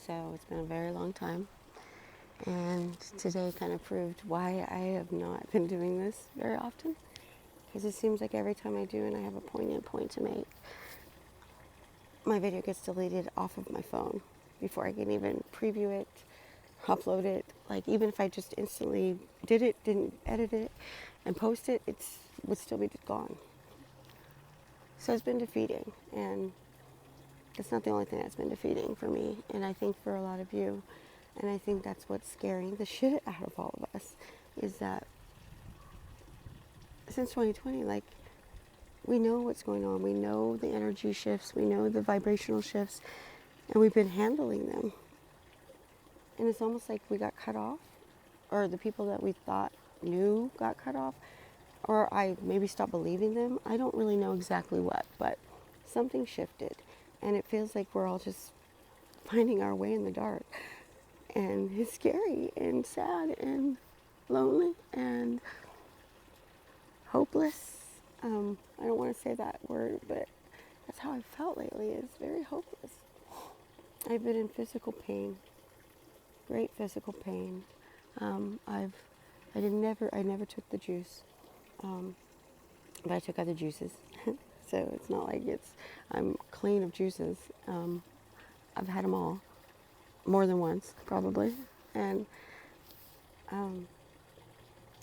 So it's been a very long time. And today kind of proved why I have not been doing this very often. Because it seems like every time I do and I have a poignant point to make, my video gets deleted off of my phone before I can even preview it, upload it. Like, even if I just instantly did it, didn't edit it, and post it, it would still be gone. So it's been defeating, and it's not the only thing that's been defeating for me, and I think for a lot of you. And I think that's what's scaring the shit out of all of us, is that since 2020, like, we know what's going on. We know the energy shifts. We know the vibrational shifts, and we've been handling them. And it's almost like we got cut off, or the people that we thought knew got cut off, or I maybe stopped believing them. I don't really know exactly what, but something shifted, and it feels like we're all just finding our way in the dark. And it's scary and sad and lonely and hopeless. I don't want to say that word, but that's how I felt lately. It's very hopeless. I've been in physical pain, great physical pain. I never took the juice, but I took other juices. So it's not like I'm clean of juices. I've had them all, more than once, probably. And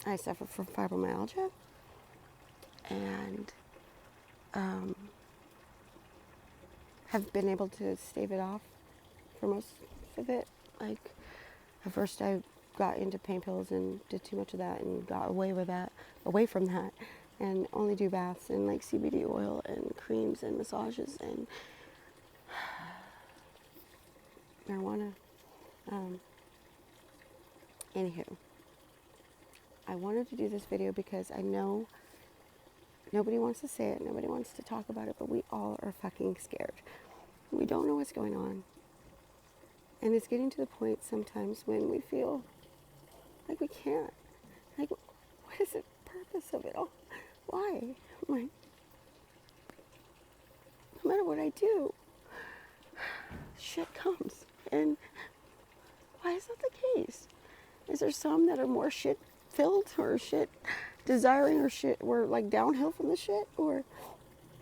I suffer from fibromyalgia, and have been able to stave it off for most of it. Like, at first I got into pain pills and did too much of that and got away from that, and only do baths and like CBD oil and creams and massages and marijuana. Anywho, I wanted to do this video because I know nobody wants to say it, nobody wants to talk about it, but we all are fucking scared. We don't know what's going on. And it's getting to the point sometimes when we feel like we can't. Like, what is the purpose of it all? Why? Like, no matter what I do, shit comes. And why is that the case? Is there some that are more shit filled or shit desiring, or shit we're like downhill from the shit? Or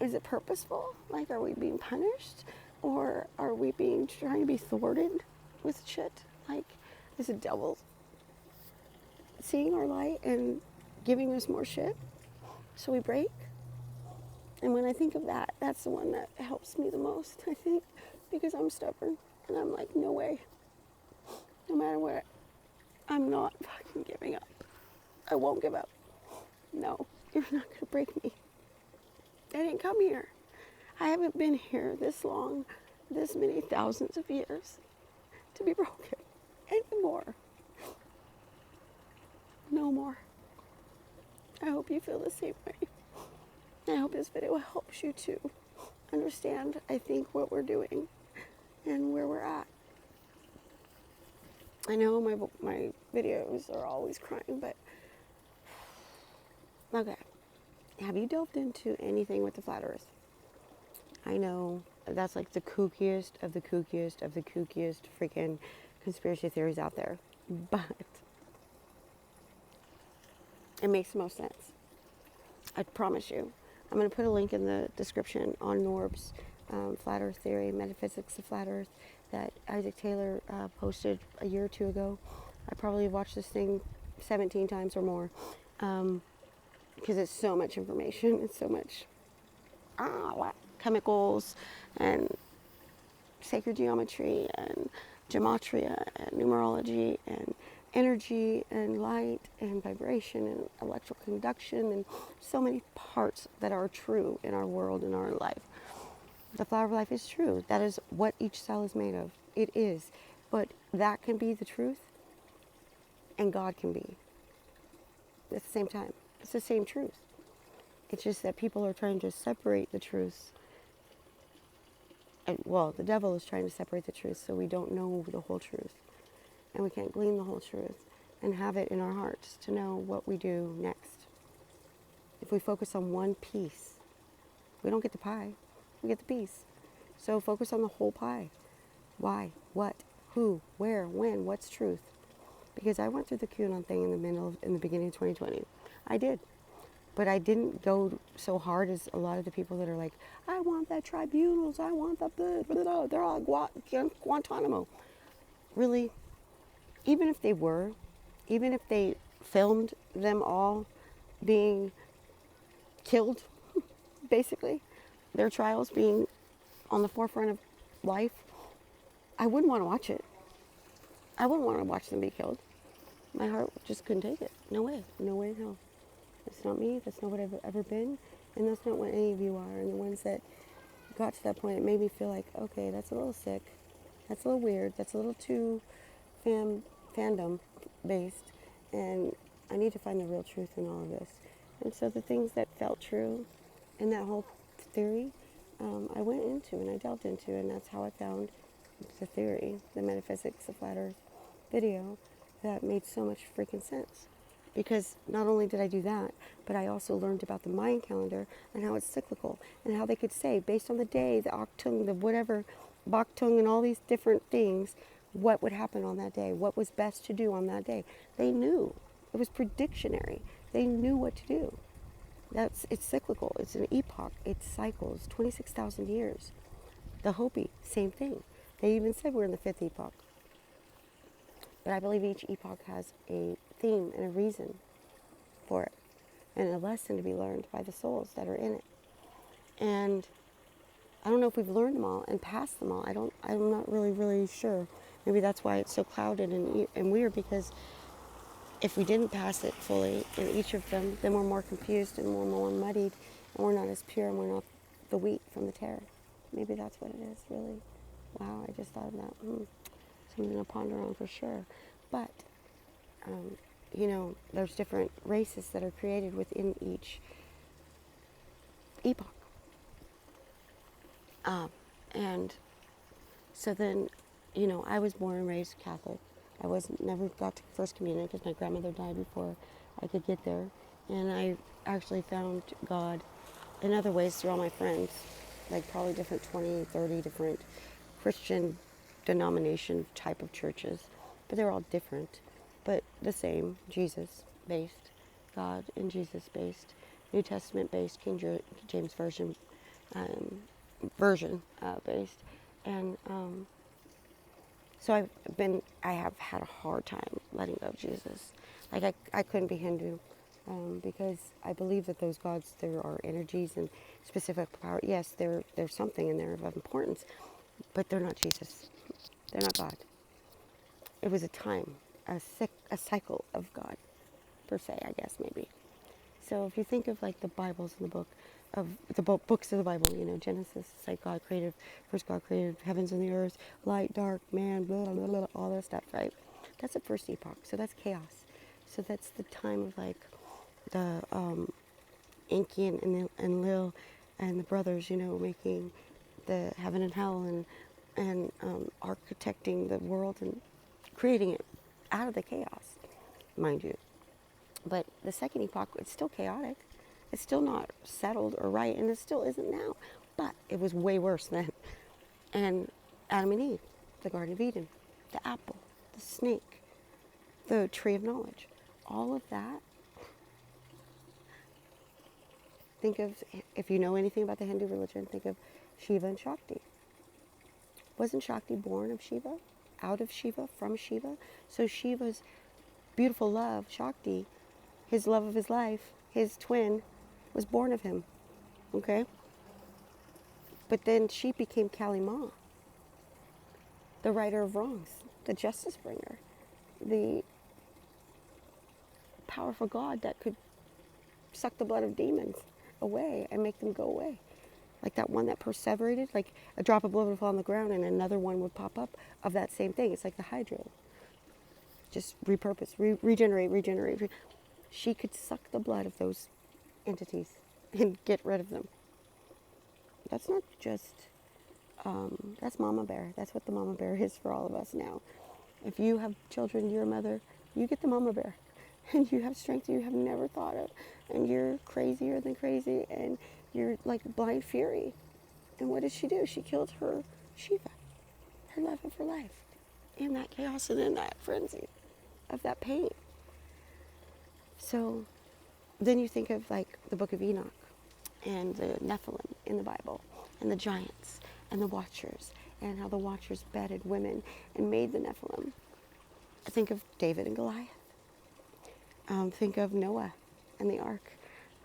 is it purposeful? Like, are we being punished? Or are we trying to be thwarted with shit? Like, is the devil seeing our light and giving us more shit so we break? And when I think of that, that's the one that helps me the most, I think, because I'm stubborn and I'm like, no way. No matter what, I'm not fucking giving up. I won't give up. No, you're not gonna break me. I didn't come here. I haven't been here this long, this many thousands of years, to be broken anymore. No more. I hope you feel the same way. I hope this video helps you to understand, I think, what we're doing and where we're at. I know my videos are always crying, but okay. Have you delved into anything with the flat earth? I know that's like the kookiest of the kookiest of the kookiest freaking conspiracy theories out there, but it makes the most sense. I promise you. I'm going to put a link in the description on Norb's Flat Earth Theory, Metaphysics of Flat Earth, that Isaac Taylor posted a year or two ago. I probably watched this thing 17 times or more, because it's so much information. It's so much chemicals and sacred geometry and gematria and numerology and energy and light and vibration and electrical conduction and so many parts that are true in our world and our life. The flower of life is true. That is what each cell is made of. It is. But that can be the truth, and God can be at the same time. It's the same truth. It's just that people are trying to separate the truths. And, well, the devil is trying to separate the truth, so we don't know the whole truth. And we can't glean the whole truth and have it in our hearts to know what we do next. If we focus on one piece, we don't get the pie, we get the piece. So focus on the whole pie. Why? What? Who, where, when, what's truth? Because I went through the QAnon thing in the beginning of 2020. I did. But I didn't go so hard as a lot of the people that are like, I want the tribunals, I want the blah, blah, blah. They're all Guantanamo. Really, even if they were, even if they filmed them all being killed, basically, their trials being on the forefront of life, I wouldn't want to watch it. I wouldn't want to watch them be killed. My heart just couldn't take it. No way. No way in hell. That's not me. That's not what I've ever been. And that's not what any of you are. And the ones that got to that point, it made me feel like, okay, that's a little sick. That's a little weird. That's a little too fandom based. And I need to find the real truth in all of this. And so the things that felt true in that whole theory, I went into and I delved into, and that's how I found the theory, the metaphysics of flat Earth video that made so much freaking sense. Because not only did I do that, but I also learned about the Mayan calendar and how it's cyclical, and how they could say, based on the day, the Octung, the whatever, Baktung, and all these different things, what would happen on that day, what was best to do on that day. They knew. It was predictionary. They knew what to do. It's cyclical. It's an epoch. It cycles 26,000 years. The Hopi, same thing. They even said we're in the fifth epoch. But I believe each epoch has a theme and a reason for it, and a lesson to be learned by the souls that are in it. And I don't know if we've learned them all and passed them all. I'm not really sure. Maybe that's why it's so clouded and weird, because if we didn't pass it fully in each of them, then we're more confused and we're more muddied, and we're not as pure, and we're not the wheat from the tare. Maybe that's what it is, really. Wow, I just thought of that. Something to ponder on for sure. But, there's different races that are created within each epoch. And so then, I was born and raised Catholic. I never got to First Communion because my grandmother died before I could get there. And I actually found God in other ways through all my friends, like probably different 20, 30 different Christian denomination type of churches. But they're all different, but the same, Jesus-based, God and Jesus-based, New Testament-based, King James Version based. And so I have had a hard time letting go of Jesus. Like I couldn't be Hindu because I believe that those gods, there are energies and specific power. Yes, there's something in there of importance, but they're not Jesus. They're not God. It was a time, a cycle of God, per se, I guess, maybe. So if you think of like the Bibles in the books of the Bible, Genesis, it's like first God created heavens and the earth, light, dark, man, blah, blah, blah, all that stuff, right? That's the first epoch, so that's chaos. So that's the time of like the Enki and Lil and the brothers, making the heaven and hell and architecting the world and creating it out of the chaos, mind you. But the second epoch, it's still chaotic. It's still not settled or right, and it still isn't now. But it was way worse then. And Adam and Eve, the Garden of Eden, the apple, the snake, the tree of knowledge, all of that. Think of, if you know anything about the Hindu religion, think of Shiva and Shakti. Wasn't Shakti born of Shiva? Out of Shiva? From Shiva? So Shiva's beautiful love, Shakti, his love of his life, his twin, was born of him. Okay? But then she became Kali Ma, the righter of wrongs, the justice bringer, the powerful God that could suck the blood of demons away and make them go away. Like that one that perseverated, like a drop of blood would fall on the ground and another one would pop up of that same thing. It's like the Hydra. Just repurpose, regenerate. She could suck the blood of those entities and get rid of them. That's not just, that's Mama Bear. That's what the Mama Bear is for all of us now. If you have children, you're a mother, you get the Mama Bear. And you have strength you have never thought of. And you're crazier than crazy. And you're like blind fury. And what did she do? She killed her Shiva, her love of her life. in that chaos and in that frenzy of that pain. So then you think of like the book of Enoch and the Nephilim in the Bible and the giants and the watchers and how the watchers bedded women and made the Nephilim. Think of David and Goliath. Think of Noah and the ark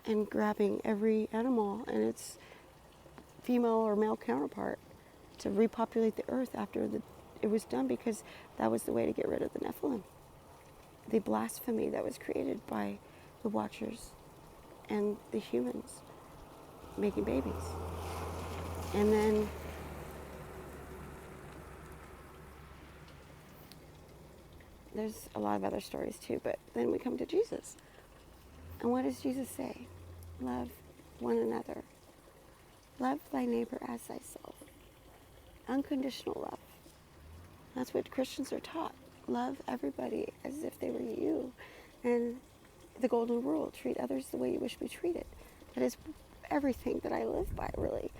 and grabbing every animal and its female or male counterpart to repopulate the earth after it was done, because that was the way to get rid of the Nephilim. The blasphemy that was created by the watchers and the humans making babies. And then there's a lot of other stories too, but then we come to Jesus. And what does Jesus say? Love one another. Love thy neighbor as thyself. Unconditional love. That's what Christians are taught. Love everybody as if they were you. And the golden rule, treat others the way you wish to be treated. That is everything that I live by, really.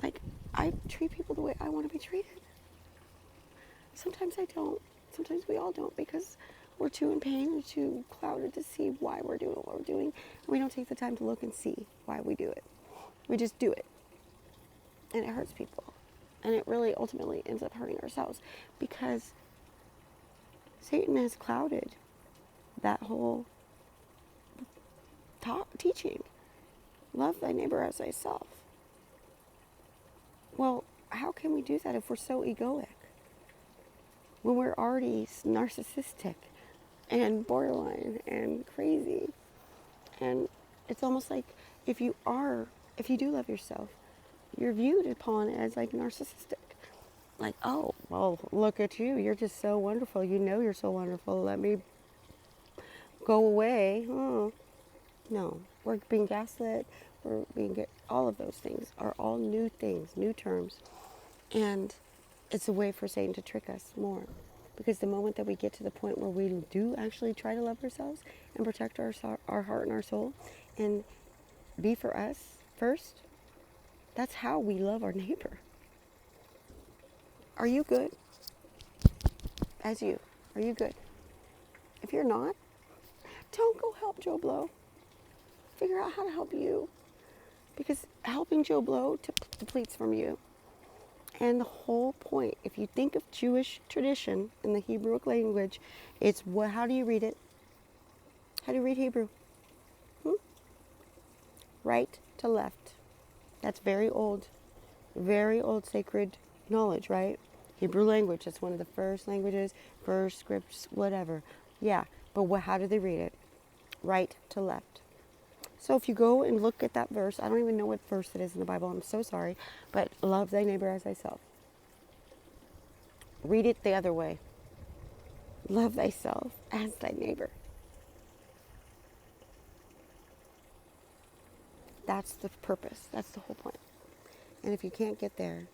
Like, I treat people the way I want to be treated. Sometimes I don't. Sometimes we all don't, because we're too in pain or too clouded to see why we're doing what we're doing. And we don't take the time to look and see why we do it. We just do it. And it hurts people. And it really ultimately ends up hurting ourselves, because Satan has clouded that whole teaching. Love thy neighbor as thyself. Well, how can we do that if we're so egoic? When we're already narcissistic and borderline and crazy. And it's almost like if you do love yourself, you're viewed upon as like narcissistic. Like, oh, well, look at you. You're just so wonderful. You know you're so wonderful. Let me go away. Oh. No, we're being gaslit. All of those things are all new things, new terms. And it's a way for Satan to trick us more. Because the moment that we get to the point where we do actually try to love ourselves and protect our heart and our soul and be for us first, that's how we love our neighbor. Are you good? As you, are you good? If you're not, don't go help Joe Blow. Figure out how to help you. Because helping Joe Blow depletes from you. And the whole point, if you think of Jewish tradition in the Hebrew language, it's how do you read it? How do you read Hebrew? Right to left. That's very old sacred knowledge, right? Hebrew language, that's one of the first languages, first scripts, whatever. Yeah, but how do they read it? Right to left. So if you go and look at that verse, I don't even know what verse it is in the Bible, I'm so sorry, but love thy neighbor as thyself. Read it the other way. Love thyself as thy neighbor. That's the purpose. That's the whole point. And if you can't get there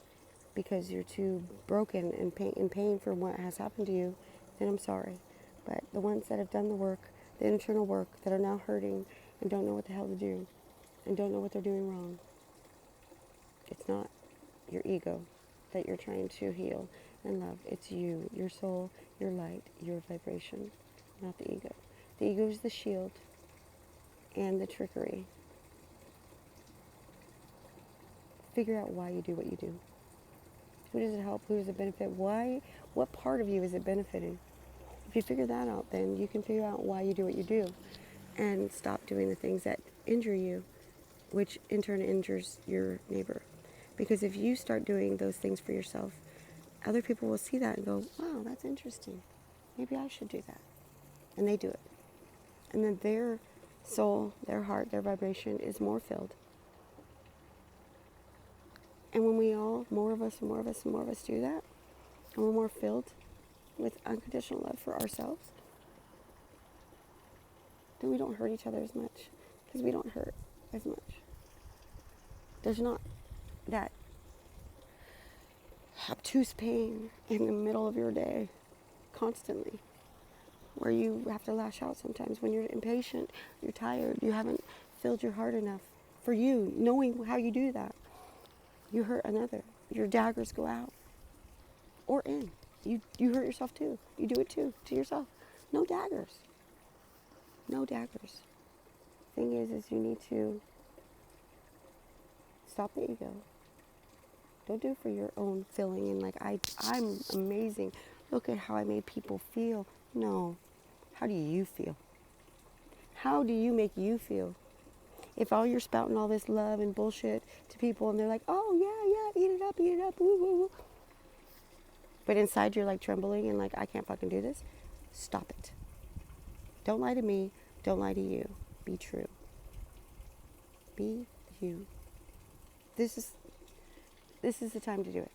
because you're too broken and in pain for what has happened to you, then I'm sorry. But the ones that have done the work, the internal work, that are now hurting and don't know what the hell to do and don't know what they're doing wrong, it's not your ego that you're trying to heal and love. It's you, your soul, your light, your vibration, not the ego. The ego is the shield and the trickery. Figure out why you do what you do. Who does it help? Who does it benefit? Why? What part of you is it benefiting? If you figure that out, then you can figure out why you do what you do and stop doing the things that injure you, which in turn injures your neighbor. Because if you start doing those things for yourself, other people will see that and go, wow, that's interesting. Maybe I should do that. And they do it. And then their soul, their heart, their vibration is more filled. And when more of us do that, and we're more filled with unconditional love for ourselves, then we don't hurt each other as much, because we don't hurt as much. There's not that obtuse pain in the middle of your day constantly, where you have to lash out sometimes when you're impatient, you're tired, you haven't filled your heart enough for you, knowing how you do that. You hurt another. Your daggers go out or in. You hurt yourself too. You do it too to yourself. No daggers. No daggers. Thing is you need to stop the ego. Don't do it for your own feeling and like I'm amazing. Look at how I made people feel. No. How do you feel? How do you make you feel? If all you're spouting all this love and bullshit to people and they're like, oh yeah, eat it up, woo, woo, woo. But inside you're like trembling and like, I can't fucking do this. Stop it. Don't lie to me. Don't lie to you. Be true. Be you. This is the time to do it.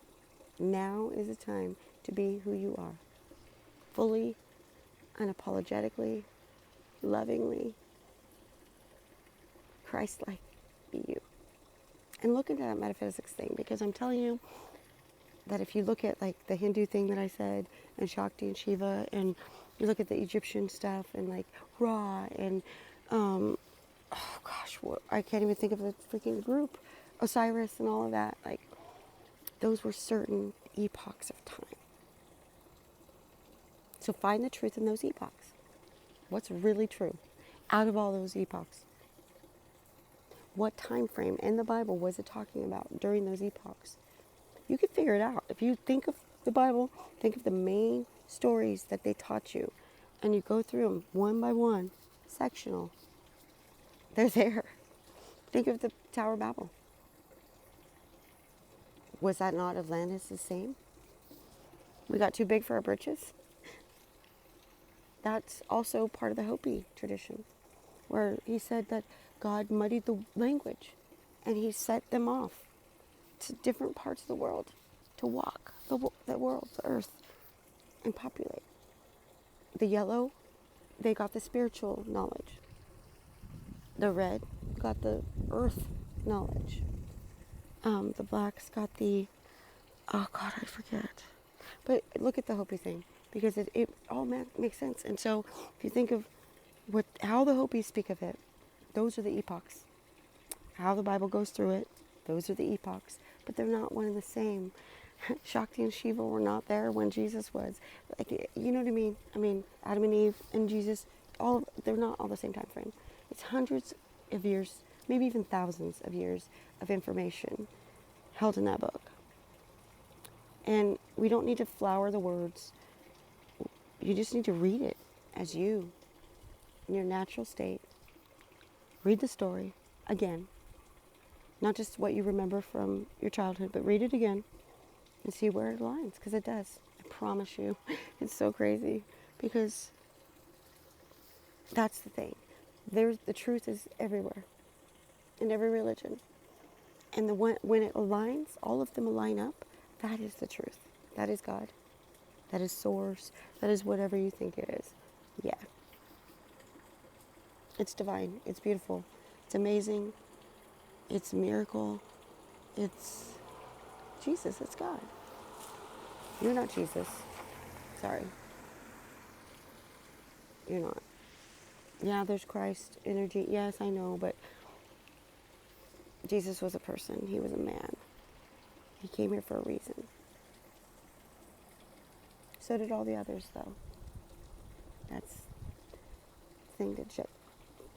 Now is the time to be who you are. Fully, unapologetically, lovingly, Christ-like. Be you. And look into that metaphysics thing, because I'm telling you that if you look at like the Hindu thing that I said, and Shakti and Shiva, and you look at the Egyptian stuff, and like Ra, and oh gosh, I can't even think of the freaking group, Osiris and all of that, like those were certain epochs of time. So find the truth in those epochs. What's really true out of all those epochs? What time frame in the Bible was it talking about during those epochs? You can figure it out. If you think of the Bible, think of the main stories that they taught you, and you go through them one by one, sectional. They're there. Think of the Tower of Babel. Was that not Atlantis the same? We got too big for our britches? That's also part of the Hopi tradition, where he said that God muddied the language and he set them off to different parts of the world to walk the world, the earth, and populate. The yellow, they got the spiritual knowledge. The red got the earth knowledge. The blacks got the, oh God, I forget. But look at the Hopi thing, because it all makes sense. And so if you think of how the Hopis speak of it, those are the epochs. How the Bible goes through it, those are the epochs. But they're not one and the same. Shakti and Shiva were not there when Jesus was. Like, you know what I mean? I mean, Adam and Eve and Jesus, they're not all the same time frame. It's hundreds of years, maybe even thousands of years of information held in that book. And we don't need to flower the words. You just need to read it as you, in your natural state. Read the story again. Not just what you remember from your childhood, but read it again and see where it aligns, because it does. I promise you. It's so crazy, because that's the thing. The truth is everywhere, in every religion. And when it aligns, all of them align up, that is the truth. That is God. That is source. That is whatever you think it is. Yeah. It's divine. It's beautiful. It's amazing. It's a miracle. It's Jesus. It's God. You're not Jesus. Sorry. You're not. Yeah, there's Christ energy. Yes, I know, but Jesus was a person. He was a man. He came here for a reason. So did all the others, though. That's the thing to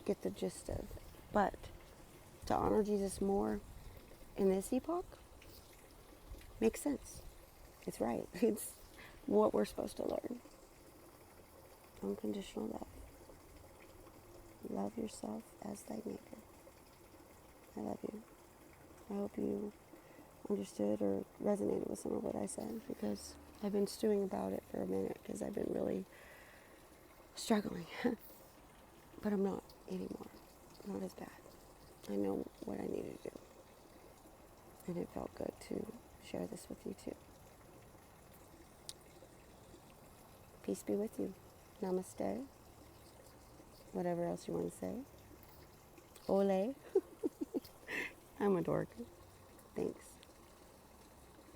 get the gist of. But to honor Jesus more in this epoch makes sense. It's right. It's what we're supposed to learn. Unconditional love. Love yourself as thy neighbor. I love you. I hope you understood or resonated with some of what I said, because I've been stewing about it for a minute, because I've been really struggling. But I'm not anymore. Not as bad. I know what I need to do. And it felt good to share this with you too. Peace be with you. Namaste. Whatever else you want to say. Ole. I'm a dork. Thanks.